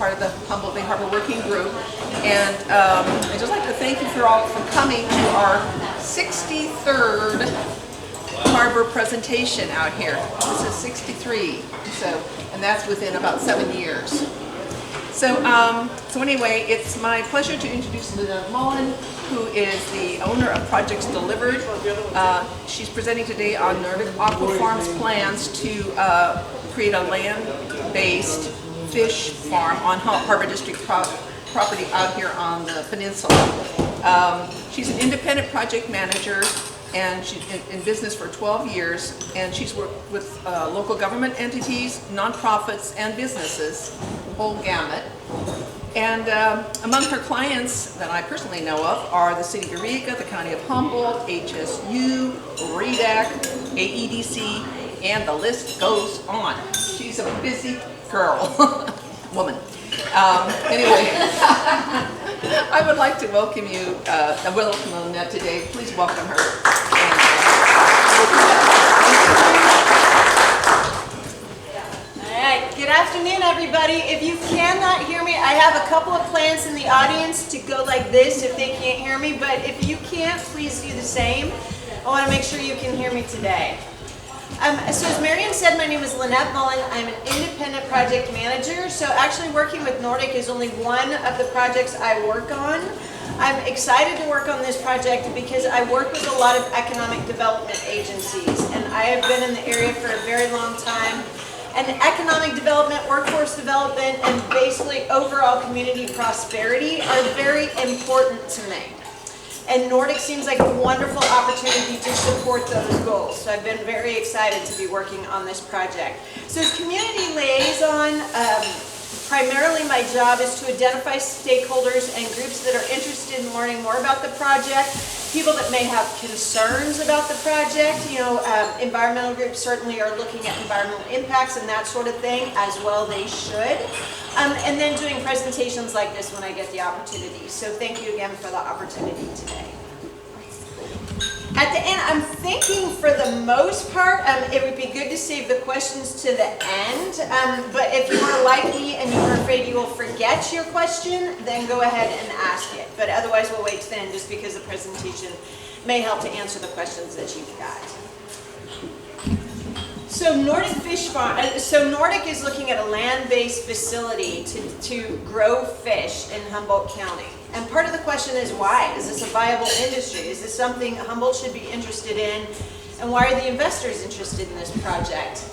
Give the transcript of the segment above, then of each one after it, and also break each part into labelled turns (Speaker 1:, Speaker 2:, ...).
Speaker 1: part of the Humboldt Bay Harbor Working Group. And I'd just like to thank you for all for coming to our 63rd harbor presentation out here. This is 63, and that's within about 7 years. So anyway, it's my pleasure to introduce Lynette Mullen, who is the owner of Projects Delivered. She's presenting today on Nordic Aquafarm's plans to create a land-based fish farm on Harbor District property out here on the peninsula. She's an independent project manager, and she's in business for 12 years, and she's worked with local government entities, nonprofits, and businesses, the whole gamut. And among her clients that I personally know of are the City of Eureka, the County of Humboldt, HSU, REDAC, AEDC, and the list goes on. She's a busy girl, woman. Anyway, I would like to welcome you, welcome Lynette today. Please welcome her.
Speaker 2: Good afternoon, everybody. If you cannot hear me, I have a couple of plants in the audience to go like this if they can't hear me, but if you can't, please do the same. I want to make sure you can hear me today. So as Marian said, my name is Lynette Mullen. I'm an independent project manager, so actually working with Nordic is only one of the projects I work on. I'm excited to work on this project because I work with a lot of economic development agencies, and I have been in the area for a very long time. And economic development, workforce development, and basically overall community prosperity are very important to me. And Nordic seems like a wonderful opportunity to support those goals. So I've been very excited to be working on this project. So as community liaison, primarily my job is to identify stakeholders and groups that are interested in learning more about the project, people that may have concerns about the project. You know, environmental groups certainly are looking at environmental impacts and that sort of thing, as well they should. And then doing presentations like this when I get the opportunity. So thank you again for the opportunity today. At the end, I'm thinking for the most part, it would be good to save the questions to the end. But if you are like me and you are afraid you will forget your question, then go ahead and ask it. But otherwise, we'll wait to the end just because the presentation may help to answer the questions that you've got. So Nordic Fish Farm. So Nordic is looking at a land-based facility to grow fish in Humboldt County. And part of the question is why? Is this a viable industry? Is this something Humboldt should be interested in? And why are the investors interested in this project?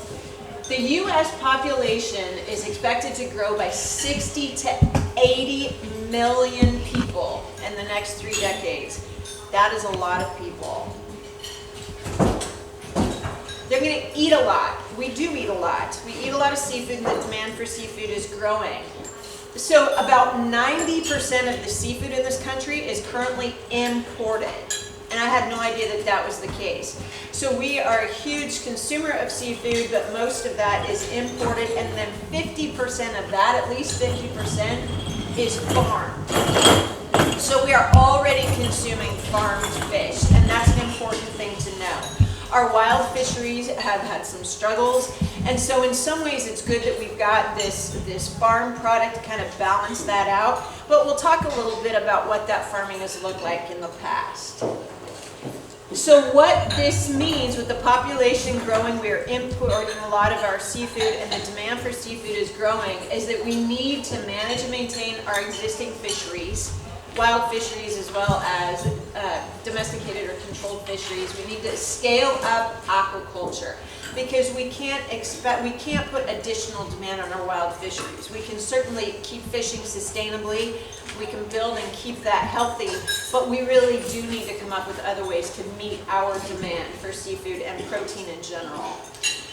Speaker 2: The U.S. population is expected to grow by 60 to 80 million people in the next 3 decades. That is a lot of people. They're going to eat a lot. We do eat a lot. We eat a lot of seafood, and the demand for seafood is growing. So about 90% of the seafood in this country is currently imported. And I had no idea that that was the case. So we are a huge consumer of seafood, but most of that is imported, and then 50% of that, at least 50%, is farmed. So we are already consuming farmed fish, and that's an important thing to know. Our wild fisheries have had some struggles, and so in some ways it's good that we've got this farm product to kind of balance that out, but we'll talk a little bit about what that farming has looked like in the past. So what this means with the population growing, we are importing a lot of our seafood, and the demand for seafood is growing, is that we need to manage and maintain our existing fisheries, wild fisheries as well as domesticated or controlled fisheries. We need to scale up aquaculture because we can't put additional demand on our wild fisheries. We can certainly keep fishing sustainably. We can build and keep that healthy, but we really do need to come up with other ways to meet our demand for seafood and protein in general.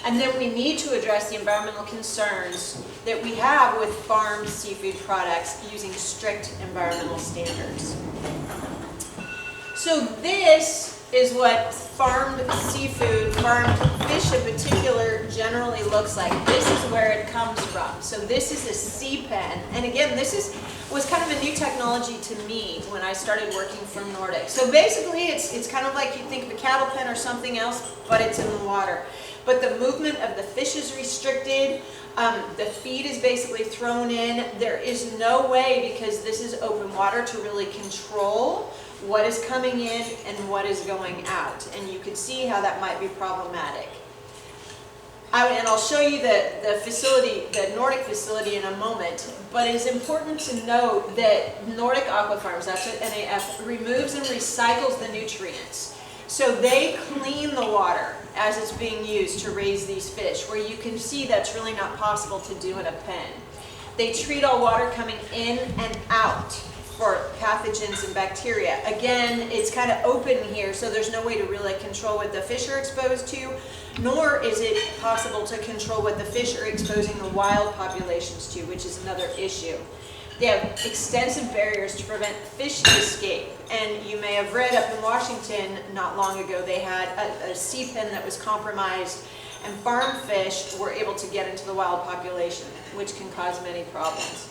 Speaker 2: And then we need to address the environmental concerns that we have with farmed seafood products using strict environmental standards. So this is what farmed seafood, farmed fish in particular, generally looks like. This is where it comes from. So this is a sea pen. And again, this is was kind of a new technology to me when I started working for Nordic. So basically it's kind of like you think of a cattle pen or something else, but it's in the water. But the movement of the fish is restricted. The feed is basically thrown in. There is no way, because this is open water, to really control what is coming in and what is going out. And you can see how that might be problematic. And I'll show you the facility, the Nordic facility, in a moment, but it is important to note that Nordic Aquafarms, that's what NAF, removes and recycles the nutrients. So they clean the water as it's being used to raise these fish, where you can see that's really not possible to do in a pen. They treat all water coming in and out for pathogens and bacteria. Again, it's kind of open here, so there's no way to really control what the fish are exposed to, nor is it possible to control what the fish are exposing the wild populations to, which is another issue. They have extensive barriers to prevent fish escape. And you may have read up in Washington not long ago, they had a sea pen that was compromised, and farm fish were able to get into the wild population, which can cause many problems.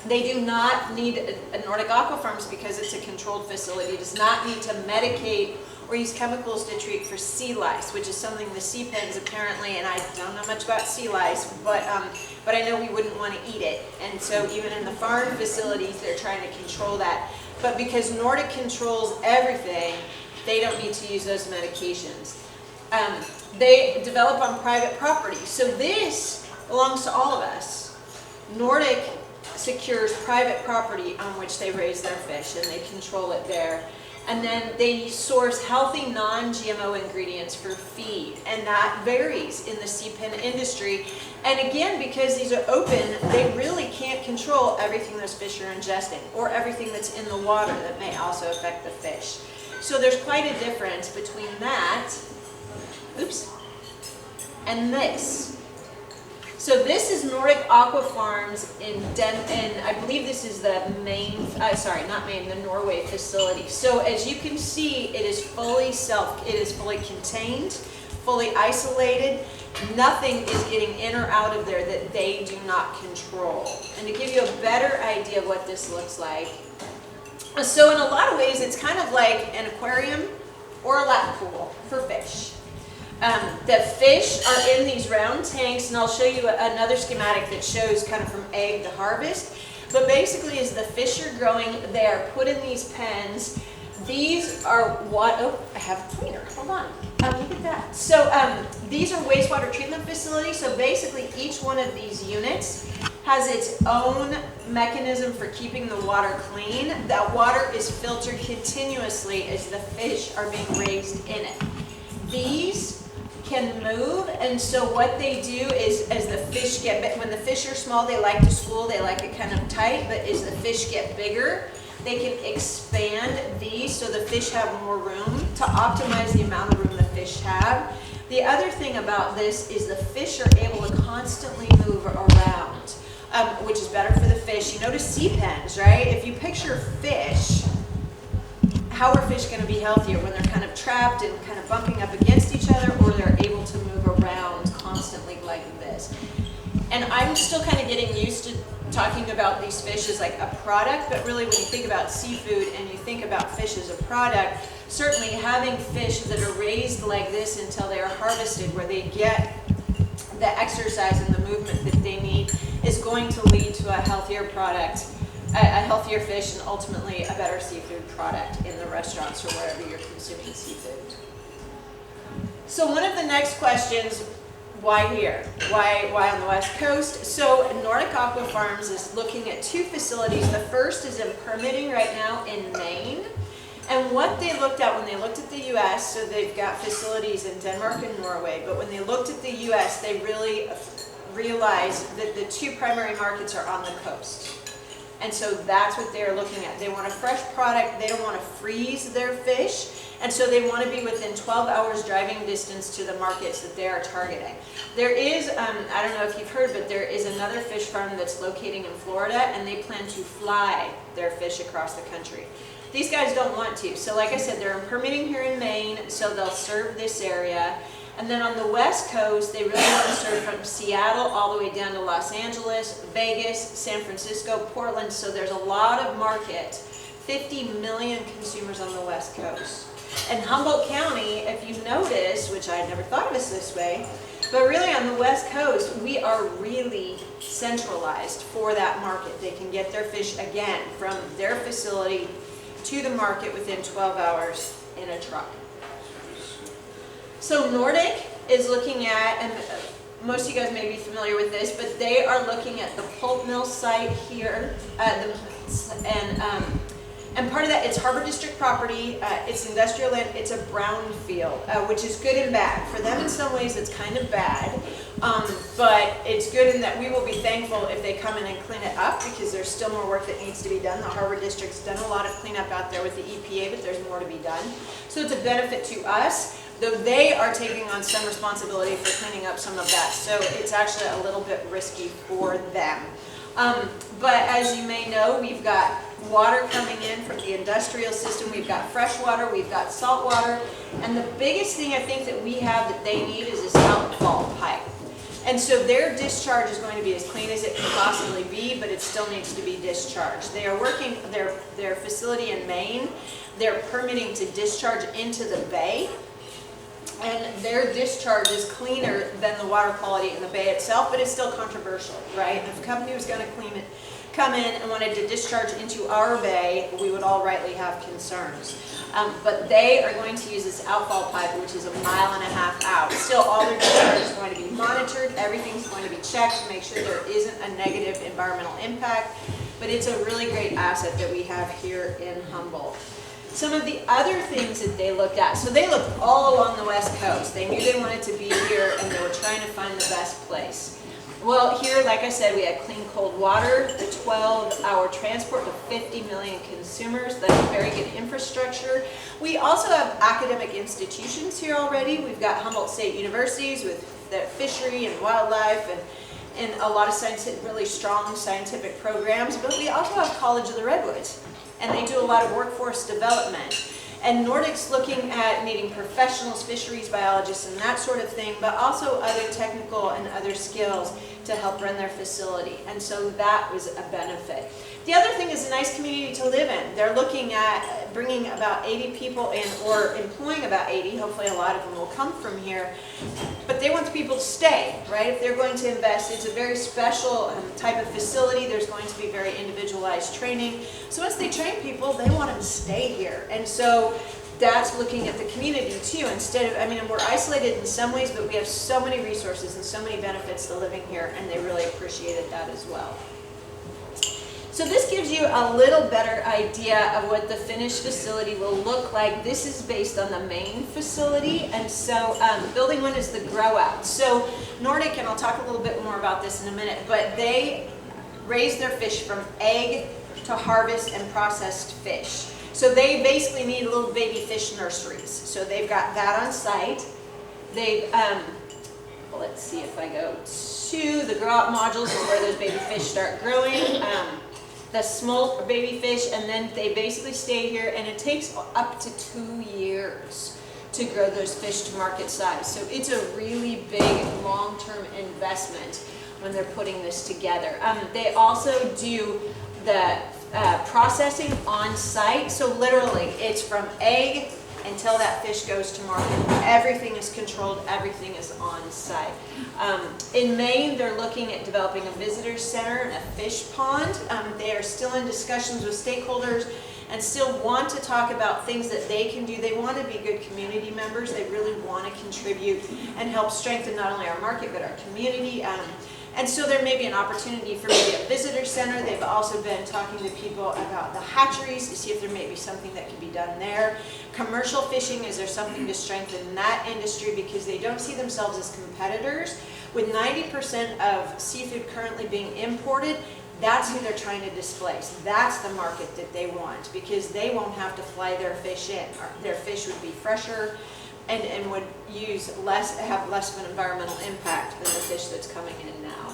Speaker 2: They do not need a Nordic Aquafarms, because it's a controlled facility, does not need to medicate or use chemicals to treat for sea lice, which is something the sea pens apparently, and I don't know much about sea lice, but I know we wouldn't want to eat it. And so even in the farm facilities, they're trying to control that. But because Nordic controls everything, they don't need to use those medications. They develop on private property. So this belongs to all of us. Nordic secures private property on which they raise their fish, and they control it there. And then they source healthy non-GMO ingredients for feed, and that varies in the sea pen industry. And again, because these are open, they really can't control everything those fish are ingesting, or everything that's in the water that may also affect the fish. So there's quite a difference between that, and this. So this is Nordic Aquafarms in I believe this is the the Norway facility. So as you can see, it is fully contained, fully isolated. Nothing is getting in or out of there that they do not control. And to give you a better idea of what this looks like, so in a lot of ways, it's kind of like an aquarium or a lap pool for fish. The fish are in these round tanks, and I'll show you another schematic that shows kind of from egg to harvest. But basically, as the fish are growing, they are put in these pens. These are I have a pointer. Hold on. Look at that. So these are wastewater treatment facilities. So basically, each one of these units has its own mechanism for keeping the water clean. That water is filtered continuously as the fish are being raised in it. These can move, and so what they do is, as the fish when the fish are small, they like to school, they like it kind of tight, but as the fish get bigger, they can expand these so the fish have more room to optimize the amount of room the fish have. The other thing about this is the fish are able to constantly move around, which is better for the fish. You notice sea pens, right? If you picture fish, how are fish going to be healthier when they're kind of trapped and kind of bumping up against each other, or they're able to move around constantly like this? And I'm still kind of getting used to talking about these fish as like a product, but really when you think about seafood and you think about fish as a product, certainly having fish that are raised like this until they are harvested, where they get the exercise and the movement that they need, is going to lead to a healthier product, a healthier fish, and ultimately a better seafood product in the restaurants or wherever you're consuming seafood. So one of the next questions, why here? Why on the West Coast? So Nordic Aquafarms is looking at two facilities. The first is in permitting right now in Maine. And what they looked at when they looked at the U.S., so they've got facilities in Denmark and Norway, but when they looked at the U.S., they really realized that the two primary markets are on the coast. And so that's what they're looking at. They want a fresh product. They don't want to freeze their fish. And so they want to be within 12 hours driving distance to the markets that they are targeting. There is, I don't know if you've heard, but there is another fish farm that's locating in Florida, and they plan to fly their fish across the country. These guys don't want to. So like I said, they're permitting here in Maine, so they'll serve this area. And then on the West Coast, they really want to serve from Seattle all the way down to Los Angeles, Vegas, San Francisco, Portland. So there's a lot of market, 50 million consumers on the West Coast. And Humboldt County, if you notice, which I had never thought of us this way, but really on the West Coast, we are really centralized for that market. They can get their fish, again, from their facility to the market within 12 hours in a truck. So Nordic is looking at, and most of you guys may be familiar with this, but they are looking at the pulp mill site here, and part of that, it's Harbor District property, it's industrial land, it's a brownfield, which is good and bad. For them in some ways it's kind of bad, but it's good in that we will be thankful if they come in and clean it up, because there's still more work that needs to be done. The Harbor District's done a lot of cleanup out there with the EPA, but there's more to be done. So it's a benefit to us, though they are taking on some responsibility for cleaning up some of that. So it's actually a little bit risky for them. But as you may know, we've got water coming in from the industrial system, we've got fresh water, we've got salt water, and the biggest thing I think that we have that they need is this outfall pipe. And so their discharge is going to be as clean as it can possibly be, but it still needs to be discharged. They are working their facility in Maine, they're permitting to discharge into the bay, and their discharge is cleaner than the water quality in the bay itself, but it's still controversial, right? If a company was going to come in and wanted to discharge into our bay, we would all rightly have concerns. But they are going to use this outfall pipe, which is 1.5 miles out. Still, all their discharge is going to be monitored. Everything's going to be checked to make sure there isn't a negative environmental impact. But it's a really great asset that we have here in Humboldt. Some of the other things that they looked at, so they looked all along the West Coast. They knew they wanted to be here, and they were trying to find the best place. Well, here, like I said, we have clean cold water, the 12-hour transport to 50 million consumers. That's very good infrastructure. We also have academic institutions here already. We've got Humboldt State Universities with the fishery and wildlife and a lot of really strong scientific programs. But we also have College of the Redwoods, and they do a lot of workforce development. And Nordic's looking at needing professionals, fisheries biologists, and that sort of thing, but also other technical and other skills to help run their facility. And so that was a benefit. The other thing is a nice community to live in. They're looking at bringing about 80 people in, or employing about 80. Hopefully a lot of them will come from here. But they want the people to stay, right? If they're going to invest, it's a very special type of facility. There's going to be very individualized training. So once they train people, they want them to stay here. And so that's looking at the community too. Instead of, I mean, we're isolated in some ways, but we have so many resources and so many benefits to living here, and they really appreciated that as well. So this gives you a little better idea of what the finished facility will look like. This is based on the main facility, and so building one is the grow out. So Nordic, and I'll talk a little bit more about this in a minute, but they raise their fish from egg to harvest and processed fish. So they basically need little baby fish nurseries. So they've got that on site. They've, let's see if I go to the grow out modules is where those baby fish start growing. The smolt baby fish, and then they basically stay here, and it takes up to 2 years to grow those fish to market size. So it's a really big long-term investment when they're putting this together. They also do the processing on site. So literally it's from egg until that fish goes to market. Everything is controlled, everything is on site. In Maine, they're looking at developing a visitor center and a fish pond. They are still in discussions with stakeholders and still want to talk about things that they can do. They want to be good community members. They really want to contribute and help strengthen not only our market, but our community. And so there may be an opportunity for maybe a visitor center. They've also been talking to people about the hatcheries to see if there may be something that can be done there. Commercial fishing, is there something to strengthen that industry, because they don't see themselves as competitors. With 90% of seafood currently being imported, that's who they're trying to displace. That's the market that they want, because they won't have to fly their fish in. Their fish would be fresher and would have less of an environmental impact than the fish that's coming in now.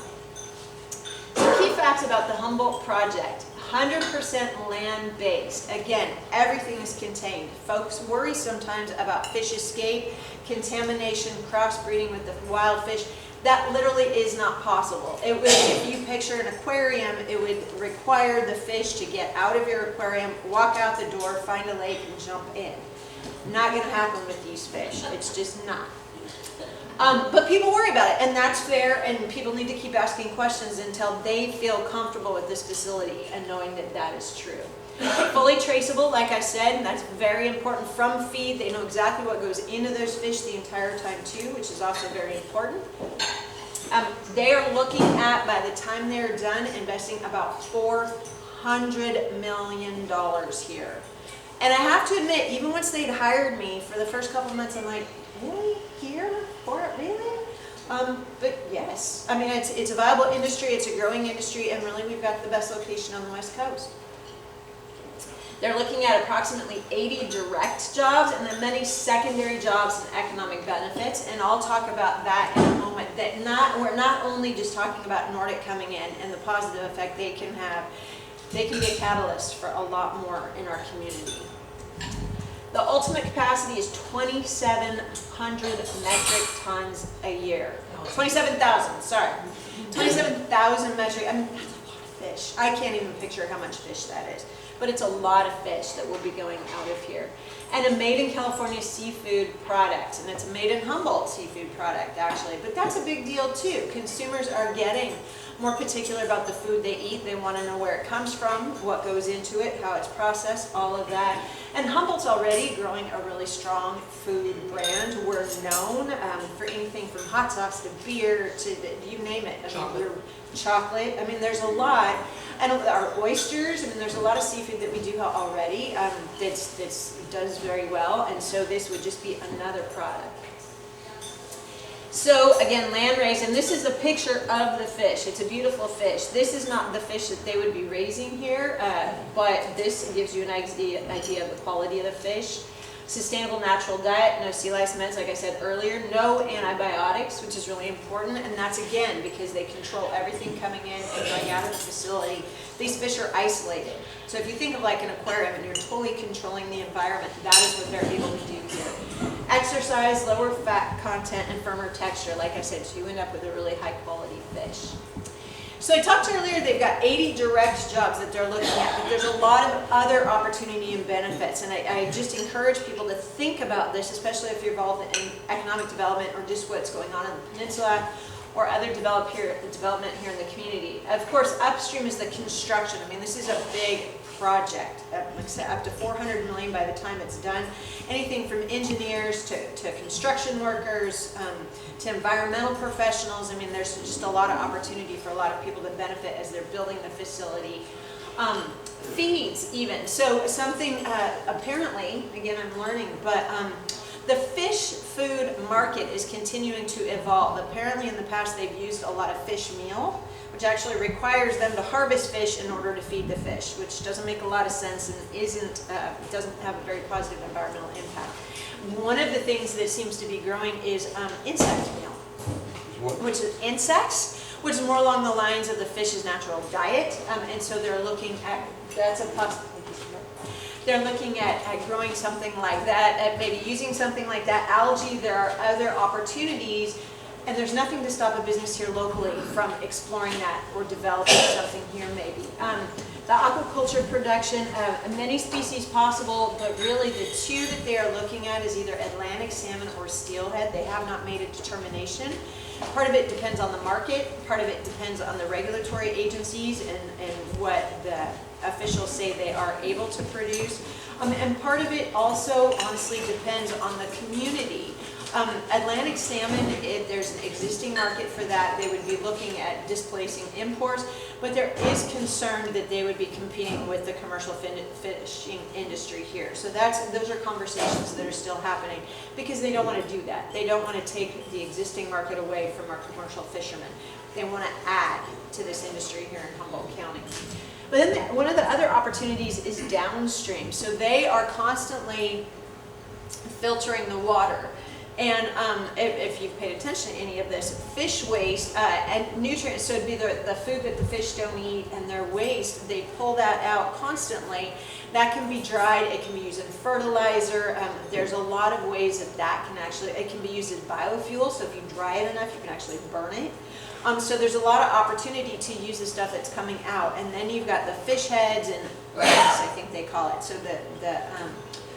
Speaker 2: Some key facts about the Humboldt project. 100% land-based. Again, everything is contained. Folks worry sometimes about fish escape, contamination, crossbreeding with the wild fish. That literally is not possible. It would, if you picture an aquarium, it would require the fish to get out of your aquarium, walk out the door, find a lake, and jump in. Not going to happen with these fish. It's just not. But people worry about it, and that's fair, and people need to keep asking questions until they feel comfortable with this facility and knowing that that is true. Fully traceable, like I said, and that's very important from feed. They know exactly what goes into those fish the entire time too, which is also very important. They are looking at, by the time they're done, investing about $400 million here. And I have to admit, even once they'd hired me for the first couple of months, I'm like, really? Here? For it? Really? But yes, I mean, it's a viable industry, it's a growing industry, and really we've got the best location on the West Coast. They're looking at approximately 80 direct jobs and then many secondary jobs and economic benefits, and I'll talk about that in a moment. That we're not only just talking about Nordic coming in and the positive effect they can have, they can be a catalyst for a lot more in our community. The ultimate capacity is 2,700 metric tons a year. 27,000, sorry. 27,000 metric, I mean, that's a lot of fish. I can't even picture how much fish that is. But it's a lot of fish that will be going out of here. And a made in California seafood product, and it's a made in Humboldt seafood product actually, but that's a big deal too. Consumers are getting more particular about the food they eat. They want to know where it comes from, what goes into it, how it's processed, all of that. And Humboldt's already growing a really strong food brand. We're known for anything from hot sauce to beer to you name it. I mean, chocolate. I mean, there's a lot. And our oysters, I mean, there's a lot of seafood that we do already that does very well, and so this would just be another product. So again, land raised, and this is a picture of the fish. It's a beautiful fish. This is not the fish that they would be raising here, but this gives you an idea of the quality of the fish. Sustainable natural diet, no sea lice meds, like I said earlier, no antibiotics, which is really important, and that's again because they control everything coming in and going out of the facility. These fish are isolated. So if you think of like an aquarium and you're totally controlling the environment, that is what they're able to do here. Exercise, lower fat content, and firmer texture, like I said, so you end up with a really high quality fish. So I talked earlier, they've got 80 direct jobs that they're looking at, but there's a lot of other opportunity and benefits, and I just encourage people to think about this, especially if you're involved in economic development or just what's going on in the peninsula or other development here in the community. Of course, upstream is the construction. I mean, this is a big project, like I said, up to $400 million by the time it's done. Anything from engineers to construction workers to environmental professionals. I mean, there's just a lot of opportunity for a lot of people to benefit as they're building the facility. Feeds even. So something apparently, again, I'm learning, but the fish food market is continuing to evolve. Apparently in the past they've used a lot of fish meal, which actually requires them to harvest fish in order to feed the fish, which doesn't make a lot of sense and doesn't have a very positive environmental impact. One of the things that seems to be growing is insect meal, which is insects, which is more along the lines of the fish's natural diet, and so they're looking at, that's a possibility. They're looking at growing something like that, at maybe using something like that. Algae, there are other opportunities, and there's nothing to stop a business here locally from exploring that or developing something here maybe. The aquaculture production, many species possible, but really the two that they are looking at is either Atlantic salmon or steelhead. They have not made a determination. Part of it depends on the market, part of it depends on the regulatory agencies and what the officials say they are able to produce. And part of it also honestly depends on the community. Atlantic salmon, there's an existing market for that. They would be looking at displacing imports, but there is concern that they would be competing with the commercial fishing industry here. So those are conversations that are still happening because they don't want to do that. They don't want to take the existing market away from our commercial fishermen. They want to add to this industry here in Humboldt County. But then one of the other opportunities is downstream. So they are constantly filtering the water. And if you've paid attention to any of this, fish waste and nutrients, so it'd be the food that the fish don't eat and their waste, they pull that out constantly. That can be dried, it can be used in fertilizer. There's a lot of ways that can actually, it can be used as biofuel, so if you dry it enough, you can actually burn it. So there's a lot of opportunity to use the stuff that's coming out. And then you've got the fish heads and eggs, I think they call it. So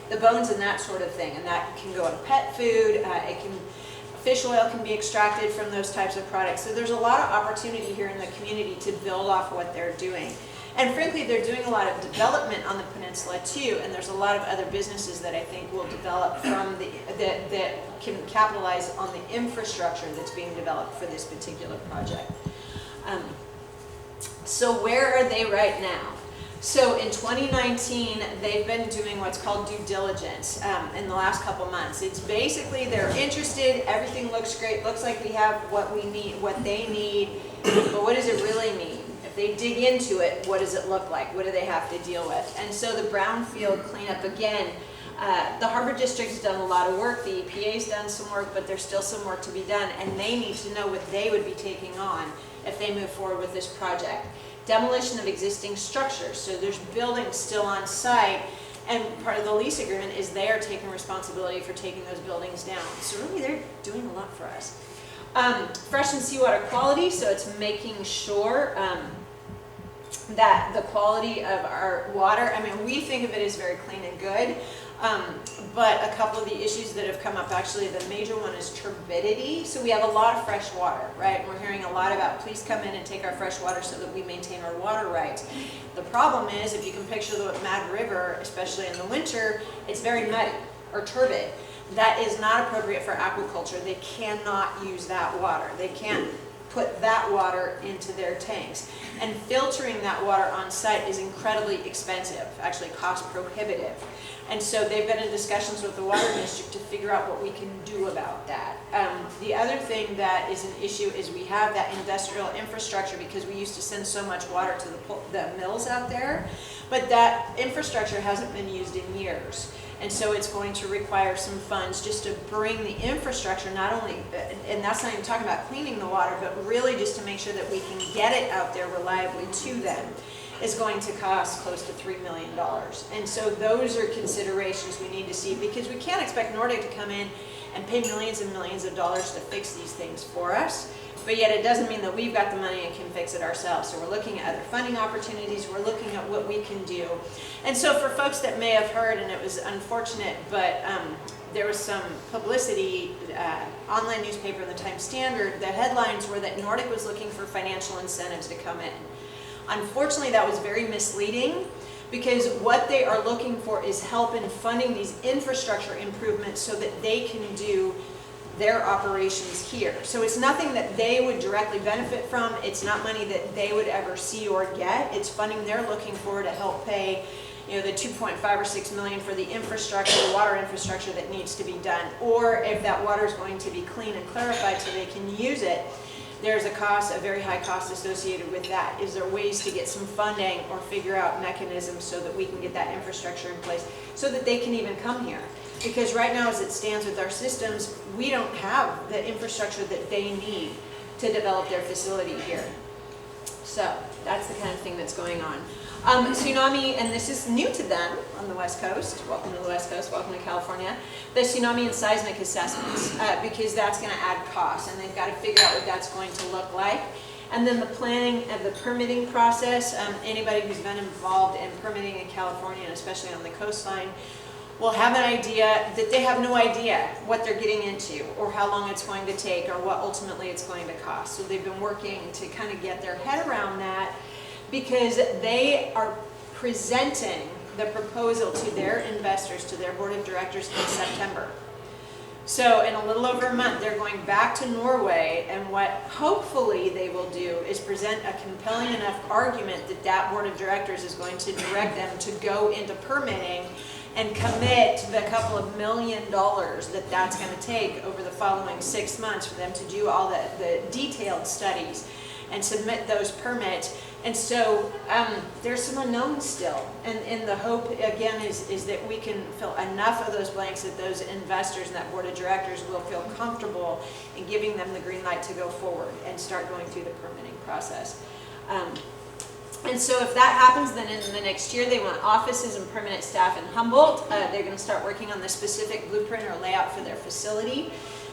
Speaker 2: the bones and that sort of thing, and that can go in pet food. Fish oil can be extracted from those types of products. So there's a lot of opportunity here in the community to build off what they're doing. And frankly, they're doing a lot of development on the peninsula too, and there's a lot of other businesses that I think will develop from that can capitalize on the infrastructure that's being developed for this particular project. So where are they right now? So in 2019, they've been doing what's called due diligence in the last couple months. It's basically they're interested, everything looks great, looks like we have what we need, what they need, but what does it really mean? If they dig into it, what does it look like? What do they have to deal with? And so the brownfield cleanup, again, the Harbor District's done a lot of work, the EPA's done some work, but there's still some work to be done, and they need to know what they would be taking on if they move forward with this project. Demolition of existing structures, so there's buildings still on site, and part of the lease agreement is they are taking responsibility for taking those buildings down. So really they're doing a lot for us. Fresh and seawater quality, so it's making sure that the quality of our water, I mean, we think of it as very clean and good, but a couple of the issues that have come up, actually the major one is turbidity. So we have a lot of fresh water, right? We're hearing a lot about please come in and take our fresh water so that we maintain our water rights. The problem is, if you can picture the Mad River, especially in the winter, it's very muddy or turbid. That is not appropriate for aquaculture. They cannot use that water. They can't put that water into their tanks. And filtering that water on site is incredibly expensive, actually cost prohibitive. And so they've been in discussions with the water district to figure out what we can do about that. The other thing that is an issue is we have that industrial infrastructure because we used to send so much water to the mills out there, but that infrastructure hasn't been used in years. And so it's going to require some funds just to bring the infrastructure, not only, and that's not even talking about cleaning the water, but really just to make sure that we can get it out there reliably to them, is going to cost close to $3 million. And so those are considerations we need to see, because we can't expect Nordic to come in and pay millions and millions of dollars to fix these things for us. But yet it doesn't mean that we've got the money and can fix it ourselves. So we're looking at other funding opportunities, we're looking at what we can do. And so for folks that may have heard, and it was unfortunate, but there was some publicity, online newspaper, the Times Standard, the headlines were that Nordic was looking for financial incentives to come in. Unfortunately, that was very misleading, because what they are looking for is help in funding these infrastructure improvements so that they can do their operations here. So it's nothing that they would directly benefit from. It's not money that they would ever see or get. It's funding they're looking for to help pay, you know, the 2.5 or 6 million for the infrastructure, the water infrastructure that needs to be done. Or if that water is going to be clean and clarified so they can use it, there's a cost, a very high cost associated with that. Is there ways to get some funding or figure out mechanisms so that we can get that infrastructure in place so that they can even come here? Because right now, as it stands with our systems, we don't have the infrastructure that they need to develop their facility here. So that's the kind of thing that's going on. Tsunami, and this is new to them on the West Coast. Welcome to the West Coast, welcome to California. The tsunami and seismic assessments, because that's going to add costs, and they've got to figure out what that's going to look like. And then the planning of the permitting process. Anybody who's been involved in permitting in California, and especially on the coastline, will have an idea that they have no idea what they're getting into or how long it's going to take or what ultimately it's going to cost. So they've been working to kind of get their head around that, because they are presenting the proposal to their investors, to their board of directors in September. So in a little over a month, they're going back to Norway, and what hopefully they will do is present a compelling enough argument that that board of directors is going to direct them to go into permitting and commit the couple of $1 million that that's going to take over the following 6 months for them to do all the detailed studies and submit those permits And so there's some unknowns still. And the hope, again, is that we can fill enough of those blanks that those investors and that board of directors will feel comfortable in giving them the green light to go forward and start going through the permitting process. And so if that happens, then in the next year, they want offices and permanent staff in Humboldt. They're going to start working on the specific blueprint or layout for their facility,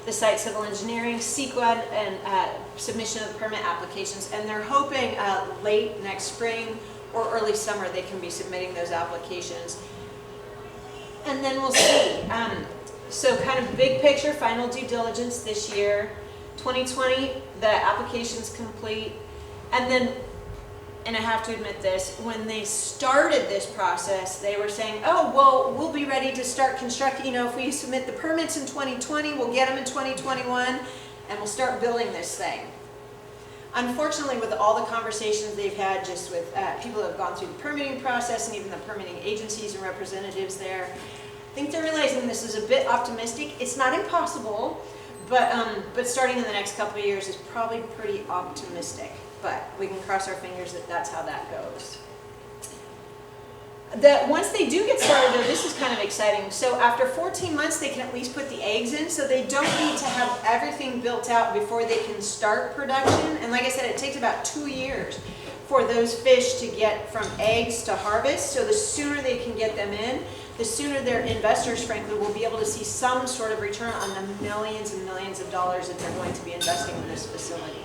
Speaker 2: the site civil engineering, CEQA, and submission of permit applications. And they're hoping late next spring or early summer they can be submitting those applications. And then we'll see. So kind of big picture, final due diligence this year. 2020, the application's complete. And then, and I have to admit this, when they started this process, they were saying, oh, well, we'll be ready to start constructing, if we submit the permits in 2020, we'll get them in 2021, and we'll start building this thing. Unfortunately, with all the conversations they've had just with people who have gone through the permitting process and even the permitting agencies and representatives there, I think they're realizing this is a bit optimistic. It's not impossible, but starting in the next couple of years is probably pretty optimistic. But we can cross our fingers that that's how that goes. Once they do get started, though, this is kind of exciting. So after 14 months, they can at least put the eggs in, so they don't need to have everything built out before they can start production. And like I said, it takes about 2 years for those fish to get from eggs to harvest. So the sooner they can get them in, the sooner their investors, frankly, will be able to see some sort of return on the millions and millions of dollars that they're going to be investing in this facility.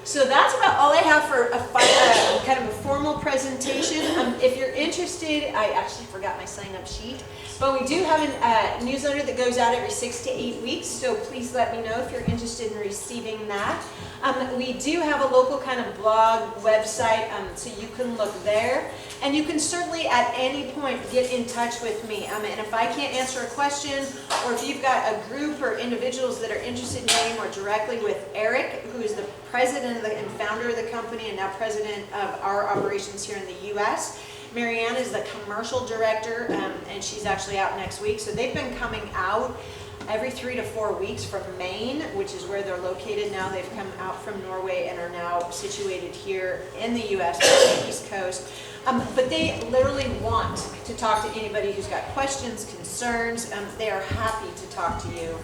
Speaker 2: So that's about all I have for a kind of a formal presentation. If you're interested, I actually forgot my sign-up sheet, but we do have a newsletter that goes out every 6 to 8 weeks, so please let me know if you're interested in receiving that. We do have a local kind of blog website, so you can look there. And you can certainly at any point get in touch with me. And if I can't answer a question, or if you've got a group or individuals that are interested in meeting more directly with Eric, who is the president and founder of the company and now president of our operations here in the US. Marianne is the commercial director, and she's actually out next week. So they've been coming out every 3 to 4 weeks from Maine, which is where they're located now. They've come out from Norway and are now situated here in the US on the East Coast. But they literally want to talk to anybody who's got questions, concerns. They are happy to talk to you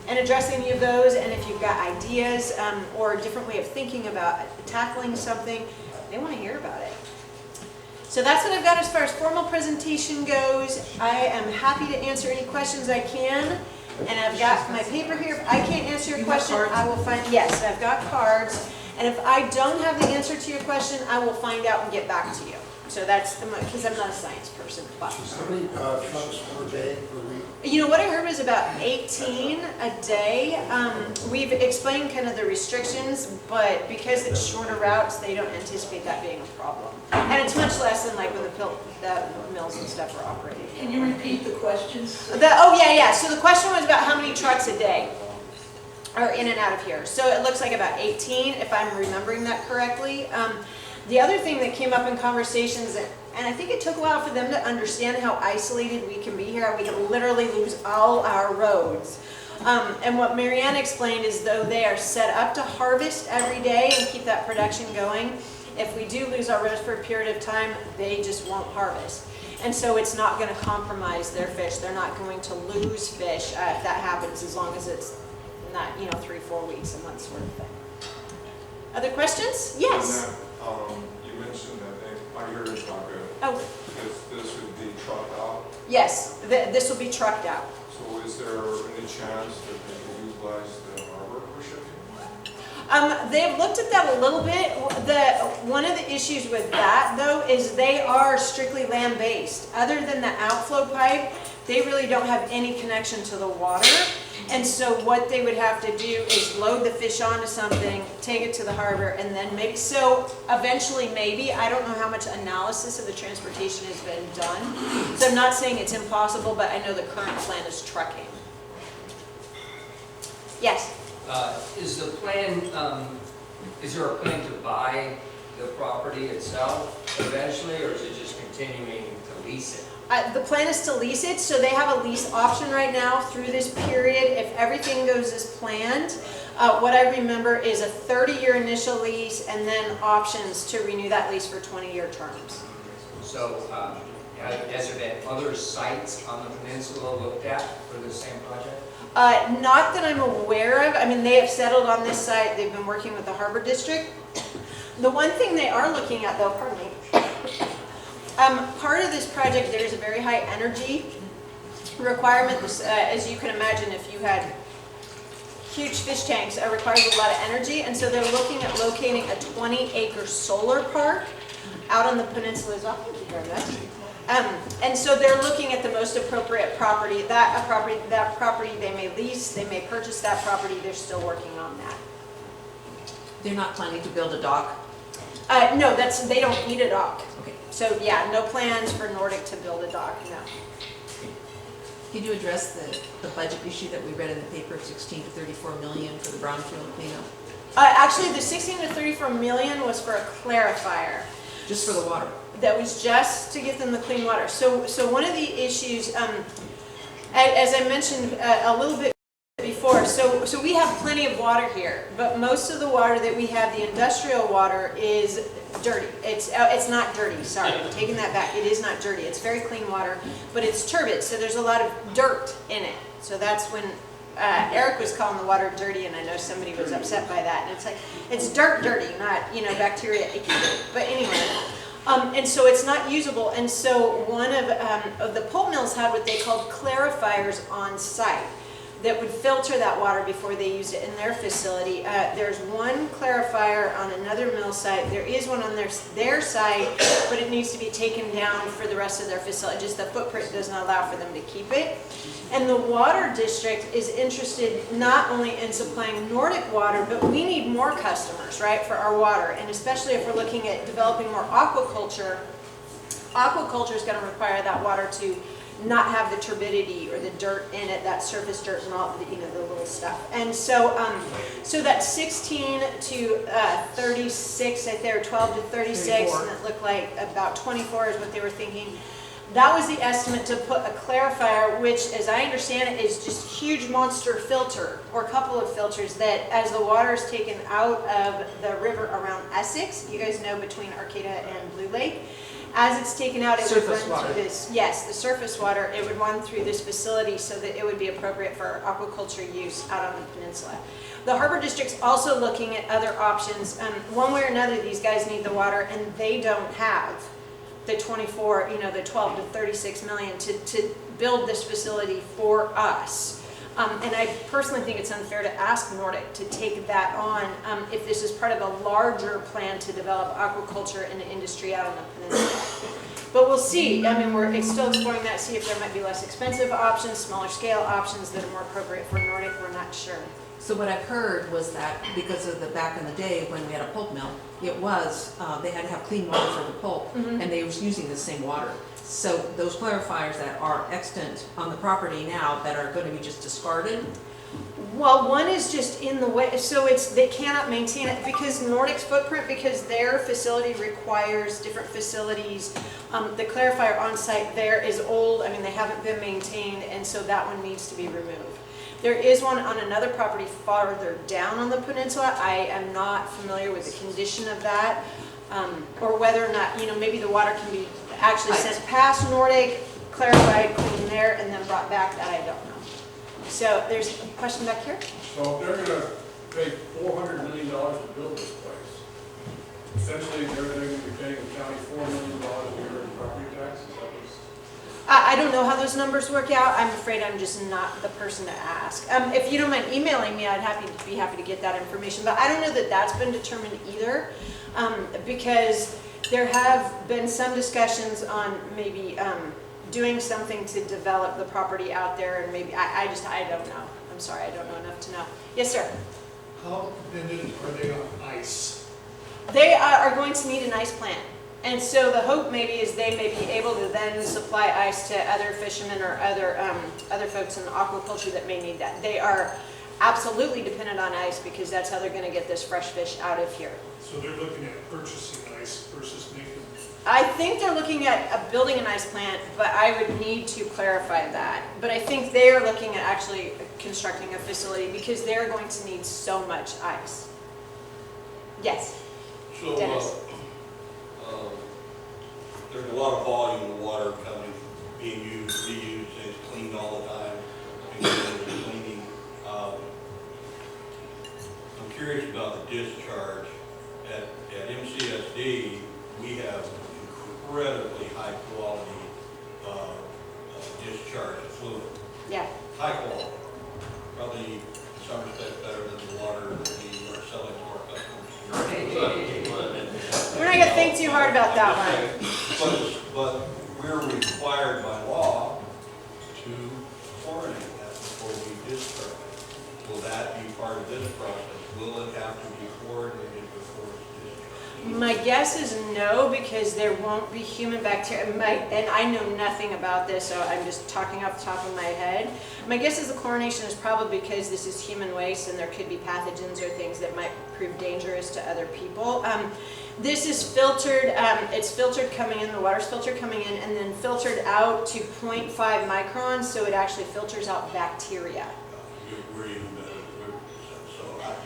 Speaker 2: and address any of those. And if you've got ideas or a different way of thinking about tackling something, they want to hear about it. So that's what I've got as far as formal presentation goes. I am happy to answer any questions I can. And I've got my paper here. If I can't answer your question, I will find, yes, I've got cards. And if I don't have the answer to your question, I will find out and get back to you. So that's, because I'm not a science person. But.
Speaker 3: How many trucks per day, per week?
Speaker 2: You know, what I heard was about 18 a day. We've explained kind of the restrictions, but because it's shorter routes, they don't anticipate that being a problem. And it's much less than like when the mills and stuff are operating.
Speaker 1: Can you repeat the questions?
Speaker 2: Oh, yeah. So the question was about how many trucks a day are in and out of here. So it looks like about 18, if I'm remembering that correctly. The other thing that came up in conversations, and I think it took a while for them to understand how isolated we can be here. We can literally lose all our roads. And what Marianne explained is though they are set up to harvest every day and keep that production going, if we do lose our roads for a period of time, they just won't harvest. And so it's not going to compromise their fish. They're not going to lose fish if that happens, as long as it's not, 3-4 weeks, a month sort of thing. Other questions? Yes?
Speaker 4: You mentioned that I heard it talk this would be trucked out.
Speaker 2: Yes, this will be trucked out.
Speaker 4: So is there any chance that they could utilize the harbor for shipping?
Speaker 2: They've looked at that a little bit. One of the issues with that, though, is they are strictly land-based. Other than the outflow pipe, they really don't have any connection to the water. And so what they would have to do is load the fish onto something, take it to the harbor, and then maybe, so eventually maybe, I don't know how much analysis of the transportation has been done. So I'm not saying it's impossible, but I know the current plan is trucking. Yes?
Speaker 5: Is the plan, is there a plan to buy the property itself eventually, or is it just continuing to lease it?
Speaker 2: The plan is to lease it, so they have a lease option right now through this period. If everything goes as planned, What I remember is a 30-year initial lease and then options to renew that lease for 20-year terms.
Speaker 5: So, has there been other sites on the peninsula looked at for the same project?
Speaker 2: Not that I'm aware of. I mean, they have settled on this site. They've been working with the Harbor District. The one thing they are looking at, though, pardon me, part of this project, there's a very high energy requirement. This, as you can imagine, if you had huge fish tanks, it requires a lot of energy, and so they're looking at locating a 20-acre solar park out on the peninsula as well. Thank you very much. And so they're looking at the most appropriate property. That property they may lease, they may purchase that property. They're still working on that.
Speaker 1: They're not planning to build a dock?
Speaker 2: No, they don't need a dock.
Speaker 1: Okay.
Speaker 2: So yeah, no plans for Nordic to build a dock, no.
Speaker 1: Could you address the budget issue that we read in the paper of 16 to 34 million for the brownfield cleanup?
Speaker 2: Actually, the 16 to 34 million was for a clarifier.
Speaker 1: Just for the water?
Speaker 2: That was just to get them the clean water. So one of the issues, as I mentioned a little bit before, so we have plenty of water here, but most of the water that we have, the industrial water, is dirty. It's not dirty, sorry, I'm taking that back. It is not dirty. It's very clean water, but it's turbid, so there's a lot of dirt in it. So that's when Eric was calling the water dirty, and I know somebody was upset by that. And it's like, it's dirt dirty, not, bacteria icky dirt. But anyway, and so it's not usable. And so one of the pulp mills had what they called clarifiers on site that would filter that water before they used it in their facility. There's one clarifier on another mill site. There is one on their site, but it needs to be taken down for the rest of their facility. Just the footprint doesn't allow for them to keep it. And the water district is interested not only in supplying Nordic water, but we need more customers, right, for our water. And especially if we're looking at developing more aquaculture, aquaculture is going to require that water to not have the turbidity or the dirt in it, that surface dirt and all the, the little stuff. And so, so that 16 to 36, I think, or 12 to 36, 34. And it looked like about 24 is what they were thinking. That was the estimate to put a clarifier, which, as I understand it, is just huge monster filter, or a couple of filters that, as the water is taken out of the river around Essex, you guys know between Arcata and Blue Lake, as it's taken out, it would run through this, yes, the surface water, it would run through this facility so that it would be appropriate for aquaculture use out on the peninsula. The Harbor District's also looking at other options. One way or another, these guys need the water, and they don't have the 24, the 12 to 36 million to build this facility for us. And I personally think it's unfair to ask Nordic to take that on if this is part of a larger plan to develop aquaculture and industry out on the peninsula. But we'll see. I mean, we're still exploring that, see if there might be less expensive options, smaller scale options that are more appropriate for Nordic. We're not sure.
Speaker 1: So what I've heard was that because of the back in the day when we had a pulp mill, it was, they had to have clean water for the pulp, and they was using the same water. So those clarifiers that are extant on the property now that are going to be just discarded?
Speaker 2: Well, one is just in the way, so they cannot maintain it because Nordic's footprint, because their facility requires different facilities. The clarifier on site there is old. I mean, they haven't been maintained, and so that one needs to be removed. There is one on another property farther down on the peninsula. I am not familiar with the condition of that, or whether or not, maybe the water can be actually sent past Nordic, clarified, cleaned there, and then brought back. That I don't know. So there's a question back here.
Speaker 6: So if they're going to pay $400 million to build this place, essentially they're going to be paying the county $4 million a year in property taxes.
Speaker 2: I don't know how those numbers work out. I'm afraid I'm just not the person to ask. If you don't mind emailing me, I'd be happy to get that information. But I don't know that that's been determined either, because there have been some discussions on maybe doing something to develop the property out there, and maybe I don't know. I'm sorry, I don't know enough to know. Yes, sir.
Speaker 3: How dependent are they on ice?
Speaker 2: They are going to need an ice plant. And so the hope maybe is they may be able to then supply ice to other fishermen or other folks in aquaculture that may need that. They are absolutely dependent on ice because that's how they're going to get this fresh fish out of here.
Speaker 3: So they're looking at purchasing ice versus making.
Speaker 2: I think they're looking at building an ice plant, but I would need to clarify that. But I think they are looking at actually constructing a facility because they're going to need so much ice. Yes.
Speaker 7: So,
Speaker 2: Dennis.
Speaker 7: there's a lot of volume of water coming, being used, reused, and it's cleaned all the time, and there's cleaning. I'm curious about the discharge. At MCSD, we have incredibly high quality discharge of fluid.
Speaker 2: Yeah.
Speaker 7: High quality. Probably in some respects better than the water that we are selling to our customers.
Speaker 2: We're not gonna think too hard about that one.
Speaker 7: But we're required by law to chlorinate that before we discharge it. Will that be part of this process? Will it have to be chlorinated before it's discharged?
Speaker 2: My guess is no, because there won't be human bacteria. And I know nothing about this, so I'm just talking off the top of my head. My guess is the chlorination is probably because this is human waste and there could be pathogens or things that might prove dangerous to other people. This is filtered, it's filtered coming in, the water's filtered coming in, and then filtered out to 0.5 microns, so it actually filters out bacteria.
Speaker 7: We're even better.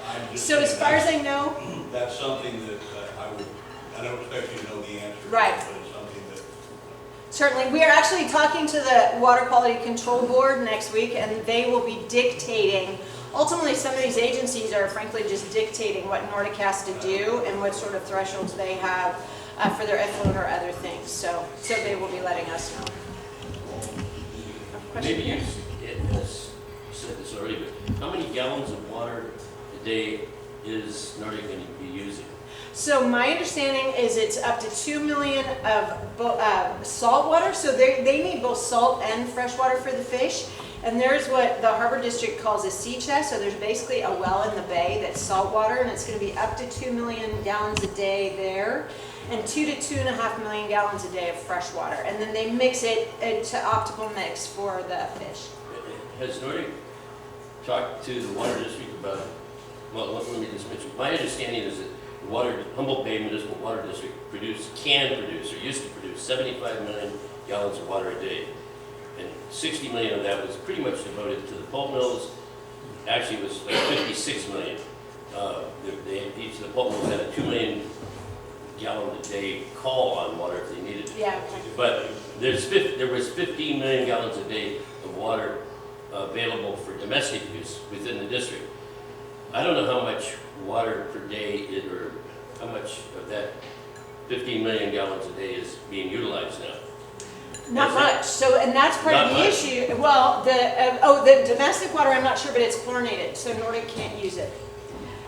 Speaker 7: I'm just
Speaker 2: So as
Speaker 7: saying
Speaker 2: far as I know,
Speaker 7: that's something that I don't expect you to know the answer.
Speaker 2: Right.
Speaker 7: But it's something that
Speaker 2: certainly, we are actually talking to the Water Quality Control Board next week, and they will be dictating. Ultimately, some of these agencies are frankly just dictating what Nordic has to do and what sort of thresholds they have for their effluent or other things. So they will be letting us know. Question?
Speaker 8: Maybe you said this already, but how many gallons of water a day is Nordic going to be using?
Speaker 2: So my understanding is it's up to 2 million of salt water. So they need both salt and fresh water for the fish. And there's what the Harbor District calls a sea chest. So there's basically a well in the bay that's salt water, and it's going to be up to 2 million gallons a day there, and 2 to 2.5 million gallons a day of fresh water. And then they mix it to optimal mix for the fish.
Speaker 8: Has Nordic talked to the Water District about it? Well, let me just mention, my understanding is that the Humboldt Bay Municipal Water District can produce, or used to produce, 75 million gallons of water a day. And 60 million of that was pretty much devoted to the pulp mills. Actually, it was like 56 million. Each of the pulp mills had a 2 million gallon a day call on water if they needed it.
Speaker 2: Yeah. Okay.
Speaker 8: But there was 15 million gallons a day of water available for domestic use within the district. I don't know how much water per day or how much of that 15 million gallons a day is being utilized now.
Speaker 2: Not much. So, and that's part of the issue. Well, the domestic water, I'm not sure, but it's chlorinated, so Nordic can't use it.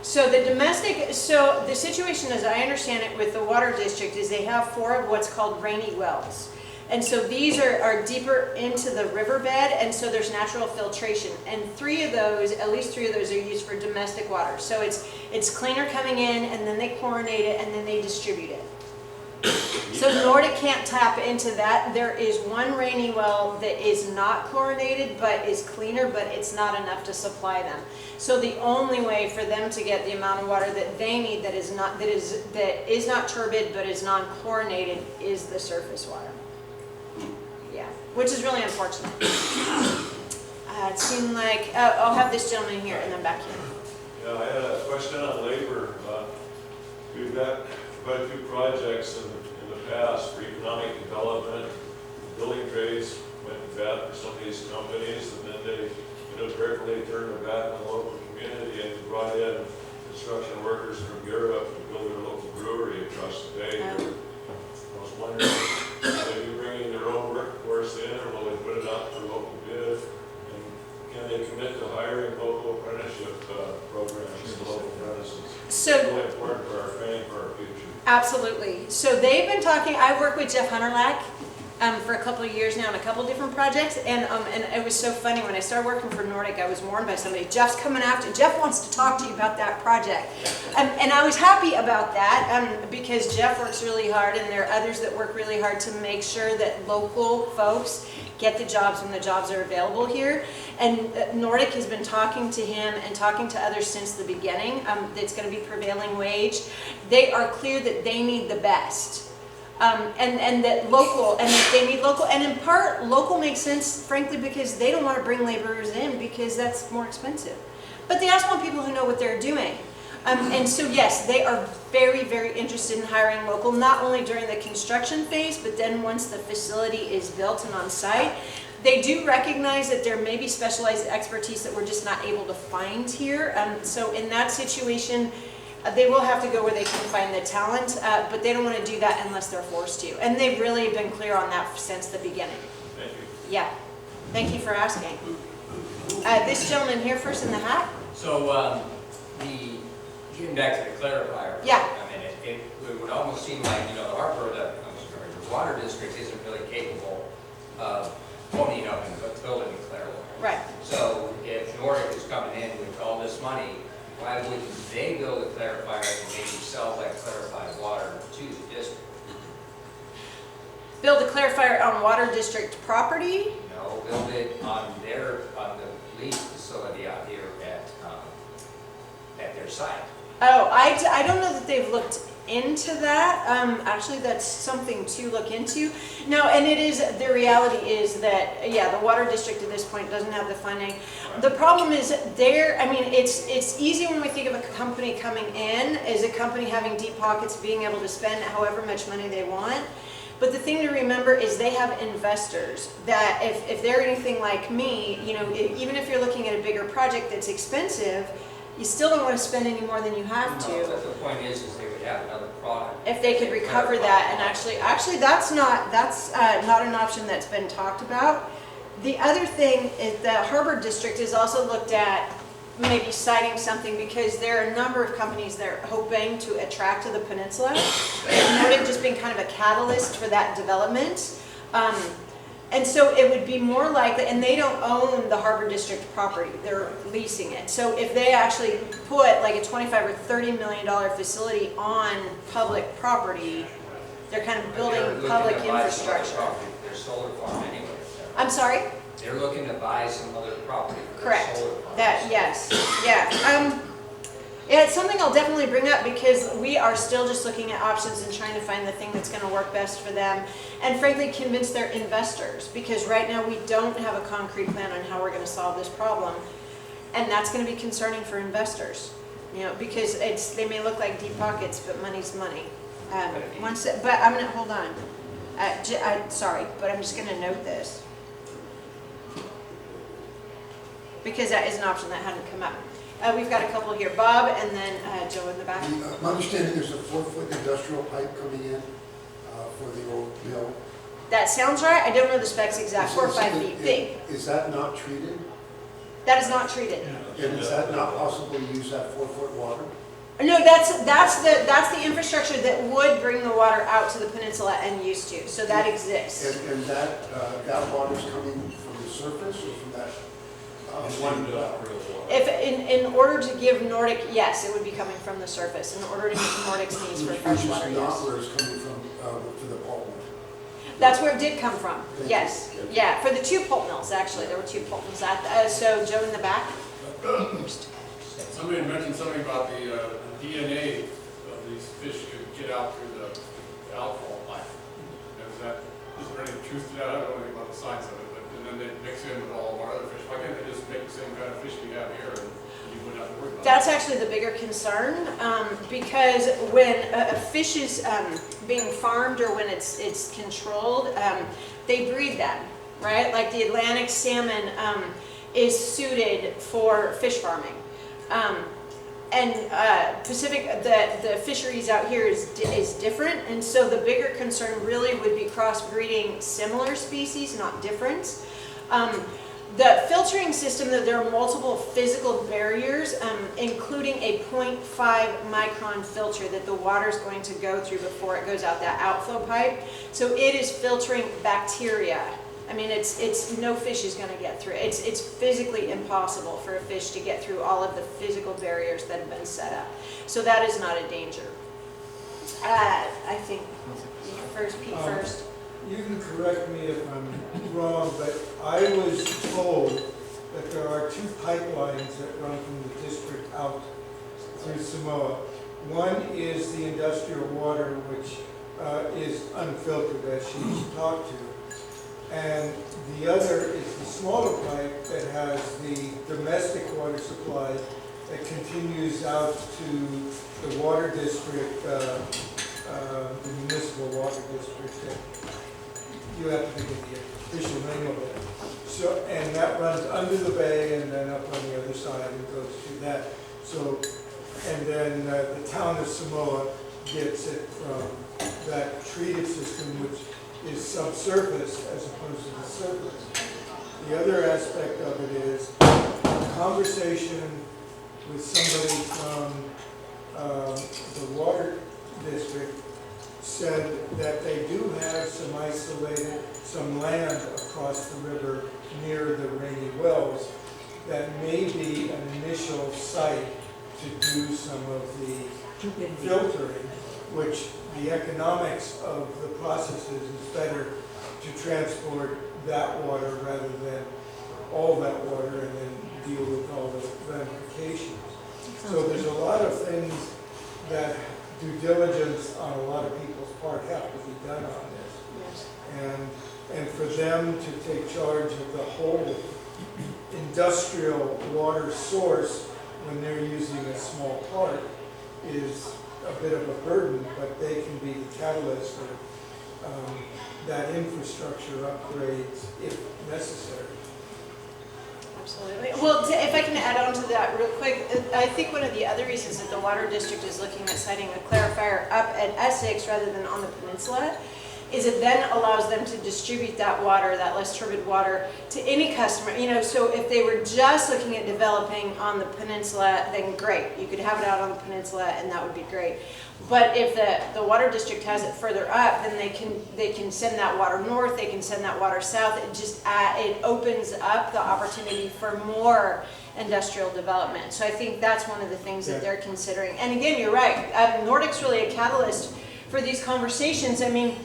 Speaker 2: So the situation as I understand it with the water district is they have 4 of what's called rainy wells. And so these are deeper into the riverbed, and so there's natural filtration. And at least three of those are used for domestic water. So it's cleaner coming in, and then they chlorinate it, and then they distribute it. So Nordic can't tap into that. There is one rainy well that is not chlorinated, but is cleaner, but it's not enough to supply them. So the only way for them to get the amount of water that they need that is not turbid but is non-chlorinated is the surface water. Yeah, which is really unfortunate. It seemed like, I'll have this gentleman here and then back here.
Speaker 9: Yeah, I had a question on labor. We've got quite a few projects in the past for economic development. Building trades went to bat for some of these companies, and then they, carefully turned their back on the local community and brought in construction workers from Europe to build their local brewery across the bay. I was wondering, will they be bringing their own workforce in, or will they put it out for local bid? And can they commit to hiring local apprenticeship programs to local apprentices?
Speaker 2: So,
Speaker 9: it's really important for our training for our future.
Speaker 2: Absolutely. So they've been talking, I've worked with Jeff Hunterlack for a couple of years now on a couple of different projects, and it was so funny, when I started working for Nordic, I was warned by somebody, Jeff's coming after, Jeff wants to talk to you about that project. And I was happy about that because Jeff works really hard, and there are others that work really hard to make sure that local folks get the jobs when the jobs are available here. And Nordic has been talking to him and talking to others since the beginning. It's going to be prevailing wage. They are clear that they need the best. And that local, and that they need local, and in part, local makes sense, frankly, because they don't want to bring laborers in because that's more expensive. But they also want people who know what they're doing. And so yes, they are very, very interested in hiring local, not only during the construction phase, but then once the facility is built and on site. They do recognize that there may be specialized expertise that we're just not able to find here. So in that situation, they will have to go where they can find the talent, but they don't want to do that unless they're forced to. And they've really been clear on that since the beginning.
Speaker 9: Thank you.
Speaker 2: Yeah, thank you for asking. This gentleman here first in the hat.
Speaker 5: So, getting back to the clarifier.
Speaker 2: Yeah.
Speaker 5: I mean, it would almost seem like, the harbor, the water district isn't really capable of owning up and building a clarifier.
Speaker 2: Right.
Speaker 5: So if Nordic is coming in with all this money, why wouldn't they build a clarifier and maybe sell that clarified water to the district?
Speaker 2: Build a clarifier on water district property?
Speaker 5: No, build it on the lease facility out here at their site.
Speaker 2: Oh, I don't know that they've looked into that. Actually, that's something to look into. No, and it is, the reality is that, yeah, the water district at this point doesn't have the funding. The problem is it's easy when we think of a company coming in as a company having deep pockets, being able to spend however much money they want. But the thing to remember is they have investors that if they're anything like me, even if you're looking at a bigger project that's expensive, you still don't want to spend any more than you have to.
Speaker 5: No, but the point is they would have another product.
Speaker 2: If they could recover that, and actually that's not an option that's been talked about. The other thing is the harbor district is also looked at maybe citing something because there are a number of companies that are hoping to attract to the peninsula. And Nordic just being kind of a catalyst for that development. And so it would be more likely, and they don't own the harbor district property, they're leasing it. So if they actually put like a $25 or $30 million facility on public property, they're kind of building public infrastructure.
Speaker 5: Their solar farm anyway.
Speaker 2: I'm sorry?
Speaker 5: They're looking to buy some other property for their
Speaker 2: Correct.
Speaker 5: solar farm.
Speaker 2: That, yes, yeah. Yeah, it's something I'll definitely bring up because we are still just looking at options and trying to find the thing that's going to work best for them, and frankly convince their investors, because right now we don't have a concrete plan on how we're going to solve this problem, and that's going to be concerning for investors, because they may look like deep pockets, but money's money. But I'm going to hold on. Sorry, but I'm just going to note this because that is an option that hadn't come up. We've got a couple here, Bob, and then Joe in the back.
Speaker 10: My understanding there's a 4-foot industrial pipe coming in for the old mill.
Speaker 2: That sounds right. I don't know the specs exact. 4 or 5 feet big.
Speaker 10: Is that not treated?
Speaker 2: That is not treated.
Speaker 10: And is that not possible to use that 4-foot water?
Speaker 2: No, that's the infrastructure that would bring the water out to the peninsula and used to. So that exists.
Speaker 10: And that water's coming from the surface or from that one?
Speaker 2: If in order to give Nordic, yes, it would be coming from the surface in order to meet Nordic's needs for fresh water.
Speaker 10: Which is not where it's coming from to the pulp mill.
Speaker 2: That's where it did come from. Yes, yeah. For the 2 pulp mills, actually, there were 2 pulp mills. So Joe in the back.
Speaker 6: Somebody mentioned something about the DNA of these fish could get out through the alcohol pipe. Is there any truth to that? I don't know anything about the science of it, but and then they mix in with all of our other fish. Why can't they just make the same kind of fish we have here and you wouldn't have to worry about it?
Speaker 2: That's actually the bigger concern because when a fish is being farmed or when it's controlled, they breed them, right? Like the Atlantic salmon is suited for fish farming. And Pacific, the fisheries out here is different, and so the bigger concern really would be crossbreeding similar species, not different. The filtering system, there are multiple physical barriers, including a 0.5 micron filter that the water is going to go through before it goes out that outflow pipe. So it is filtering bacteria. I mean, it's no fish is going to get through. It's physically impossible for a fish to get through all of the physical barriers that have been set up. So that is not a danger. I think Pete first.
Speaker 11: You can correct me if I'm wrong, but I was told that there are 2 pipelines that run from the district out through Samoa. One is the industrial water, which is unfiltered, as she's talked to. And the other is the smaller pipe that has the domestic water supply that continues out to the water district, the municipal water district. You have to think of the official name of it. So, and that runs under the bay and then up on the other side and goes to that. So, and then the town of Samoa gets it from that treated system, which is subsurface as opposed to the surface. The other aspect of it is a conversation with somebody from the water district said that they do have some land across the river near the rainy wells that may be an initial site to do some of the filtering, which the economics of the processes is better to transport that water rather than all that water and then deal with all the ramifications. So there's a lot of things that due diligence on a lot of people's part have to be done on this. And for them to take charge of the whole industrial water source when they're using a small part is a bit of a burden, but they can be the catalyst for that infrastructure upgrades if necessary.
Speaker 2: Absolutely. Well, if I can add on to that real quick, I think one of the other reasons that the water district is looking at siting a clarifier up at Essex rather than on the peninsula is it then allows them to distribute that water, that less turbid water, to any customer. You know, so if they were just looking at developing on the peninsula, then great. You could have it out on the peninsula and that would be great. But if the water district has it further up, then they can send that water north, they can send that water south. It just it opens up the opportunity for more industrial development. So I think that's one of the things that they're considering. And again, you're right. Nordic's really a catalyst for these conversations. I mean,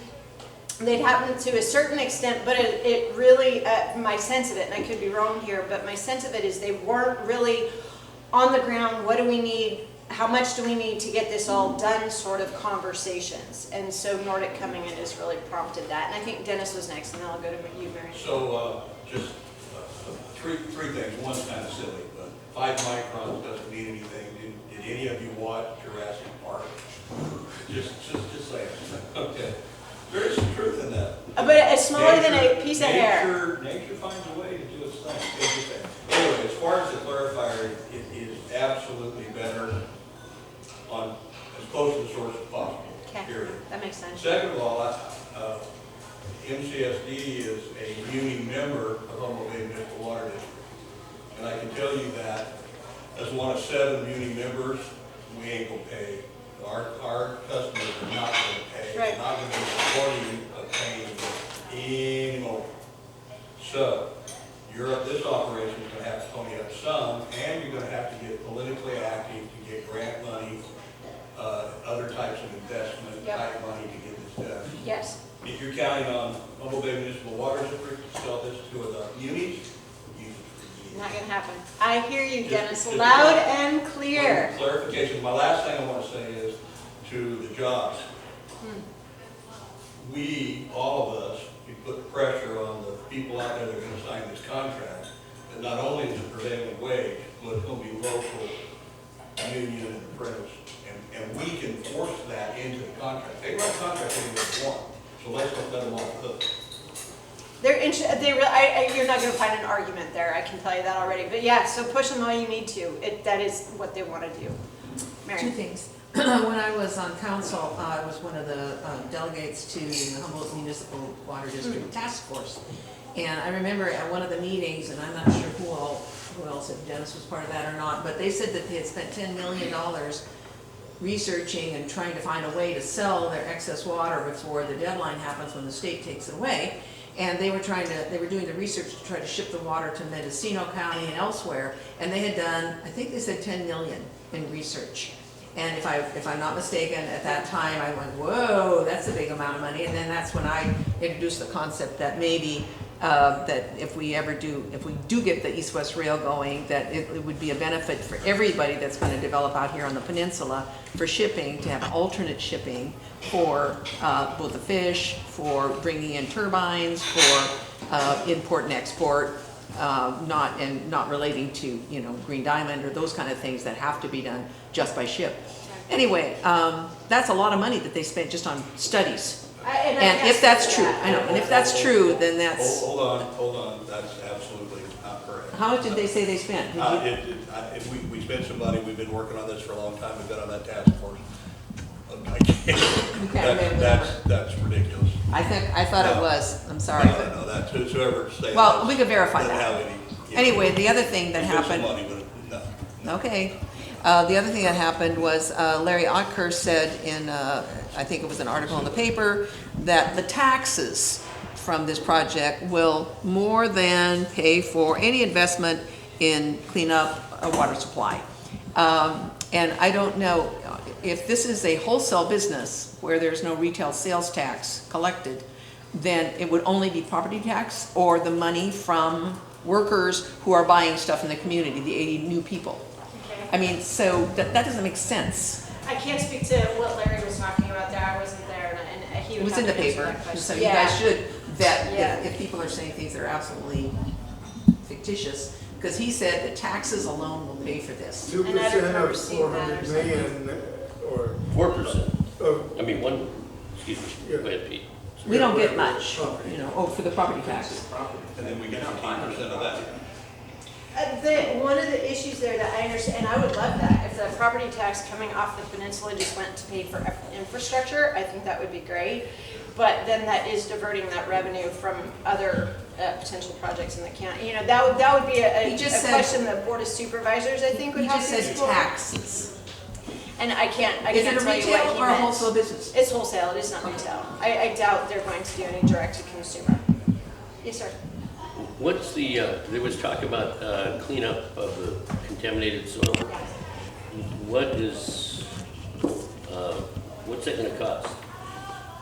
Speaker 2: they'd happen to a certain extent, but it really, my sense of it, and I could be wrong here, but my sense of it is they weren't really on the ground, what do we need, how much do we need to get this all done sort of conversations. And so Nordic coming in has really prompted that. And I think Dennis was next, and then I'll go to you, Mary.
Speaker 7: So just three things. One's kind of silly, but 5 microns doesn't mean anything. Did any of you watch Jurassic Park? Just say it. Okay. There is some truth in that.
Speaker 2: But it's smaller than a piece of hair.
Speaker 7: Nature finds a way to do its thing. Anyway, as far as the clarifier, it is absolutely better on as close to the source as possible.
Speaker 2: Okay,
Speaker 7: period.
Speaker 2: That makes sense.
Speaker 7: Second of all, MCSD is a union member of Humboldt County Municipal Water District. And I can tell you that as one of 7 union members, we ain't gonna pay. Our customers are not going to pay.
Speaker 2: Right.
Speaker 7: They're not going to be supporting of paying anymore. So, this operation is going to have to pony up some, and you're going to have to get politically active to get grant money, other types of investment type money to get this done.
Speaker 2: Yes.
Speaker 7: If you're counting on Humboldt Bay Municipal Water District to sell this to the munis, use it for years.
Speaker 2: Not going to happen. I hear you, Dennis, loud and clear.
Speaker 7: Clarification. My last thing I want to say is to the jobs. We, all of us, we put pressure on the people out there that are going to sign this contract, that not only is it prevailing wage, but it's going to be local, union, and apprentice. And we can force that into the contract. They write contracts any way they want, so let's not let them off the hook.
Speaker 2: You're not going to find an argument there, I can tell you that already. But yeah, so push them all you need to. That is what they want to do. Mary.
Speaker 1: 2 things. When I was on council, I was one of the delegates to the Humboldt Municipal Water District Task Force. And I remember at one of the meetings, and I'm not sure who else, if Dennis was part of that or not, but they said that they had spent $10 million researching and trying to find a way to sell their excess water before the deadline happens when the state takes it away. And they were doing the research to try to ship the water to Mendocino County and elsewhere. And they had done, I think they said 10 million in research. And if I'm not mistaken, at that time I went, whoa, that's a big amount of money. And then that's when I introduced the concept that maybe that if we do get the east-west rail going, that it would be a benefit for everybody that's going to develop out here on the peninsula for shipping, to have alternate shipping for both the fish, for bringing in turbines, for import and export, not relating to, you know, Green Diamond or those kind of things that have to be done just by ship. Anyway, that's a lot of money that they spent just on studies. And if that's true, I know, and if that's true, then that's.
Speaker 7: Hold on, that's absolutely not correct.
Speaker 1: How much did they say they spent?
Speaker 7: We spent some money, we've been working on this for a long time, we've been on that task force. I can't, that's ridiculous.
Speaker 1: I thought it was, I'm sorry.
Speaker 7: No, that's whoever say.
Speaker 1: Well, we could verify
Speaker 7: doesn't
Speaker 1: that.
Speaker 7: have any-
Speaker 1: Anyway, the other thing that
Speaker 7: we spent some
Speaker 1: happened.
Speaker 7: money, but no.
Speaker 1: Okay. The other thing that happened was Larry Otker said in, I think it was an article in the paper, that the taxes from this project will more than pay for any investment in cleanup a water supply. And I don't know, if this is a wholesale business where there's no retail sales tax collected, then it would only be property tax or the money from workers who are buying stuff in the community, the 80 new people. I mean, so that doesn't make sense.
Speaker 2: I can't speak to what Larry was talking about there, I wasn't there, and he
Speaker 1: It
Speaker 2: would
Speaker 1: was
Speaker 2: have
Speaker 1: in the
Speaker 2: to answer
Speaker 1: paper,
Speaker 2: that question.
Speaker 1: so you
Speaker 2: Yeah.
Speaker 1: guys should vet
Speaker 2: Yeah.
Speaker 1: if people are saying things that are absolutely fictitious, because he said that taxes alone will pay for this.
Speaker 11: 2%
Speaker 2: And I don't remember
Speaker 11: of
Speaker 2: seeing that or
Speaker 11: 400 million, or,
Speaker 8: 4%.
Speaker 11: of,
Speaker 8: I mean, excuse me,
Speaker 11: Yeah.
Speaker 8: go ahead, Pete.
Speaker 1: We don't get much, you know, for the property tax.
Speaker 7: And then we get 15% of that.
Speaker 2: One of the issues there that I understand, and I would love that, if the property tax coming off the peninsula just went to pay for infrastructure, I think that would be great. But then that is diverting that revenue from other potential projects in the county. You know, that would be a question the Board of Supervisors, I think, would
Speaker 1: He
Speaker 2: have
Speaker 1: just
Speaker 2: to
Speaker 1: said
Speaker 2: explore.
Speaker 1: taxes.
Speaker 2: And I can't
Speaker 1: Is it a
Speaker 2: tell you
Speaker 1: retail
Speaker 2: what he
Speaker 1: or a
Speaker 2: meant.
Speaker 1: wholesale business?
Speaker 2: It's wholesale, it is not retail. I doubt they're going to do any direct to consumer. Yes, sir.
Speaker 8: What's the, there was talk about cleanup of the contaminated soil. What's that gonna cost?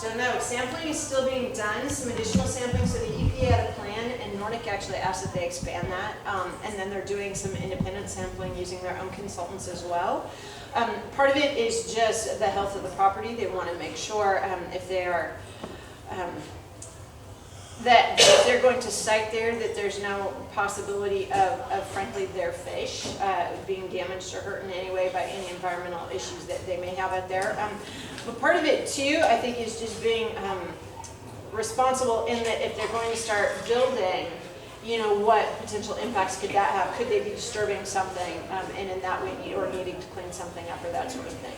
Speaker 2: Don't know. Sampling is still being done, some additional sampling. So the EPA had a plan, and Nordic actually asked that they expand that. And then they're doing some independent sampling using their own consultants as well. Part of it is just the health of the property. They want to make sure if they are that if they're going to site there, that there's no possibility of frankly, their fish being damaged or hurt in any way by any environmental issues that they may have out there. But part of it too, I think, is just being responsible in that if they're going to start building, you know, what potential impacts could that have? Could they be disturbing something and in that way or needing to clean something up or that sort of thing?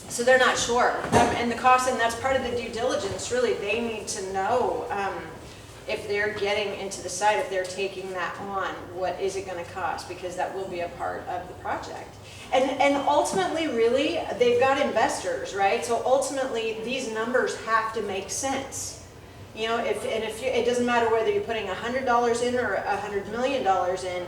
Speaker 2: So they're not sure. And the cost, and that's part of the due diligence, really, they need to know if they're getting into the site, if they're taking that on, what is it going to cost? Because that will be a part of the project. And ultimately, really, they've got investors, right? So ultimately, these numbers have to make sense. You know, it doesn't matter whether you're putting $100 in or $100 million in,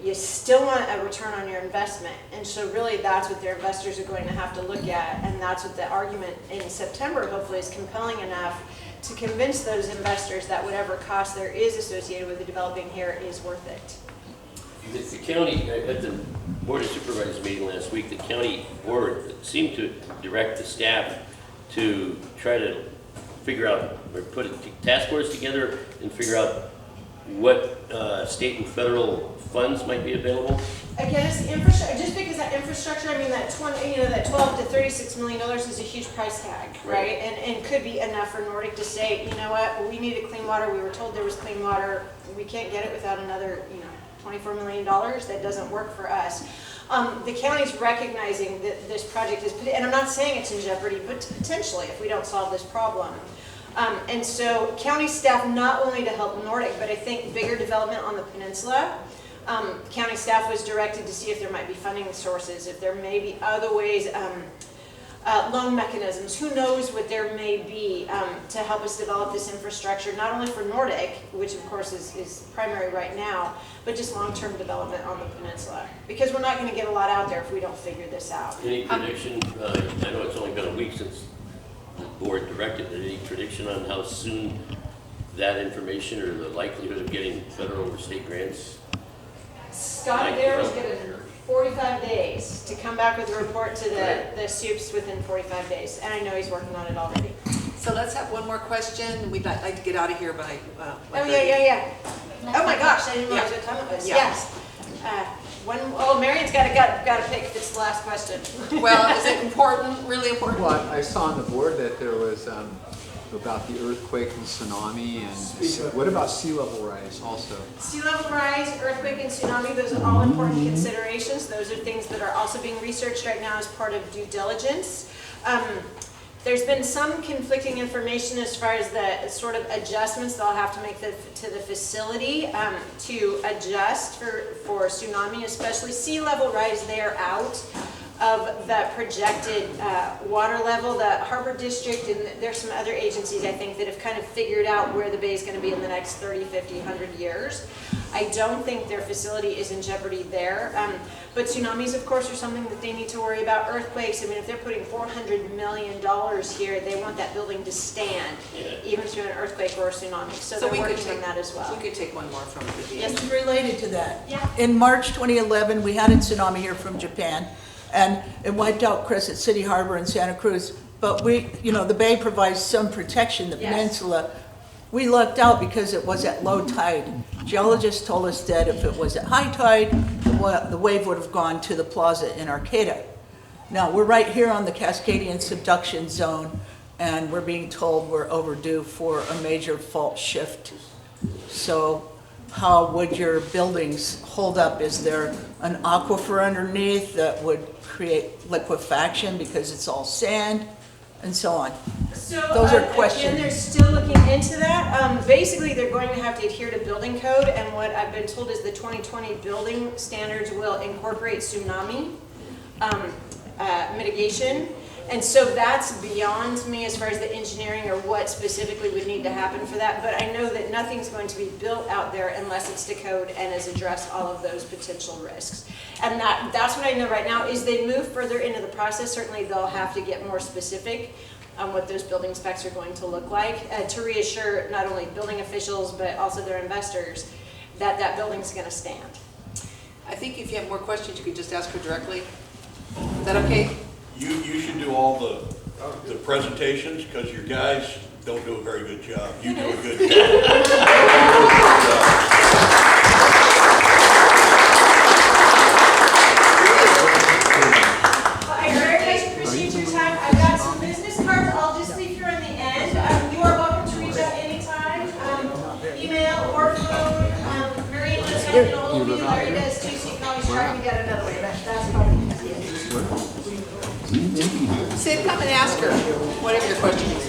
Speaker 2: you still want a return on your investment. And so really that's what their investors are going to have to look at, and that's what the argument in September hopefully is compelling enough to convince those investors that whatever cost there is associated with the developing here is worth it.
Speaker 8: The county, at the Board of Supervisors meeting last week, the county board seemed to direct the staff to try to figure out, or put a task force together and figure out what state and federal funds might be available.
Speaker 2: Again, it's the infrastructure. Just because that infrastructure, I mean, that that $12 to $36 million is a huge price tag, right? And could be enough for Nordic to say, you know what, we needed clean water. We were told there was clean water. We can't get it without another, $24 million. That doesn't work for us. The county's recognizing that this project is, and I'm not saying it's in jeopardy, but potentially if we don't solve this problem. And so county staff, not only to help Nordic, but I think bigger development on the peninsula. County staff was directed to see if there might be funding sources, if there may be other ways, loan mechanisms, who knows what there may be to help us develop this infrastructure, not only for Nordic, which of course is primary right now, but just long-term development on the peninsula. Because we're not going to get a lot out there if we don't figure this out.
Speaker 8: Any prediction, I know it's only been a week since the board directed, any prediction on how soon that information or the likelihood of getting federal or state grants?
Speaker 2: Scott Adair is given 45 days to come back with a report to the soups within 45 days, and I know he's working on it already.
Speaker 1: So let's have one more question. We'd like to get out of here by.
Speaker 2: Oh, yeah. Oh my gosh, I didn't realize what time it was.
Speaker 1: Yeah.
Speaker 2: Yes. Marion's got to pick if it's the last question.
Speaker 1: Well, is it important, really important?
Speaker 12: Well, I saw on the board that there was about the earthquake and tsunami, and what about sea level rise also?
Speaker 2: Sea level rise, earthquake, and tsunami, those are all important considerations. Those are things that are also being researched right now as part of due diligence. There's been some conflicting information as far as the sort of adjustments they'll have to make to the facility to adjust for tsunami, especially sea level rise. They are out of the projected water level. The Harbor District, and there's some other agencies, I think, that have kind of figured out where the bay is going to be in the next 30, 50, 100 years. I don't think their facility is in jeopardy there. But tsunamis, of course, are something that they need to worry about. Earthquakes, I mean, if they're putting $400 million here, they want that building to stand, even through an earthquake or a tsunami. So they're working on that as well.
Speaker 1: We could take one more from the
Speaker 2: Yes.
Speaker 13: Related to that.
Speaker 2: Yeah.
Speaker 13: In March 2011, we had a tsunami here from Japan, and it wiped out Crescent City Harbor in Santa Cruz. But the bay provides some protection, the peninsula. We lucked out because it was at low tide. Geologists told us that if it was at high tide, the wave would have gone to the plaza in Arcata. Now, we're right here on the Cascadian subduction zone, and we're being told we're overdue for a major fault shift. So how would your buildings hold up? Is there an aquifer underneath that would create liquefaction because it's all sand, and so on?
Speaker 2: So,
Speaker 13: those are questions.
Speaker 2: Again, they're still looking into that. Basically, they're going to have to adhere to building code, and what I've been told is the 2020 building standards will incorporate tsunami mitigation. And so that's beyond me as far as the engineering or what specifically would need to happen for that. But I know that nothing's going to be built out there unless it's to code and has addressed all of those potential risks. And that's what I know right now. Is they move further into the process, certainly they'll have to get more specific on what those building specs are going to look like to reassure not only building officials but also their investors that that building's going to stand.
Speaker 1: I think if you have more questions, you could just ask her directly. Is that okay?
Speaker 7: You should do all the presentations, because your guys don't do a very good job. You do a good job.
Speaker 2: I very much appreciate your time. I've got some business cards. I'll just leave here on the end. You are welcome to reach out anytime, email or phone. Marion does have an old view. Larry does too, so you can always track me down another way. That's probably easiest.
Speaker 1: Sid, come and ask her whatever your question is.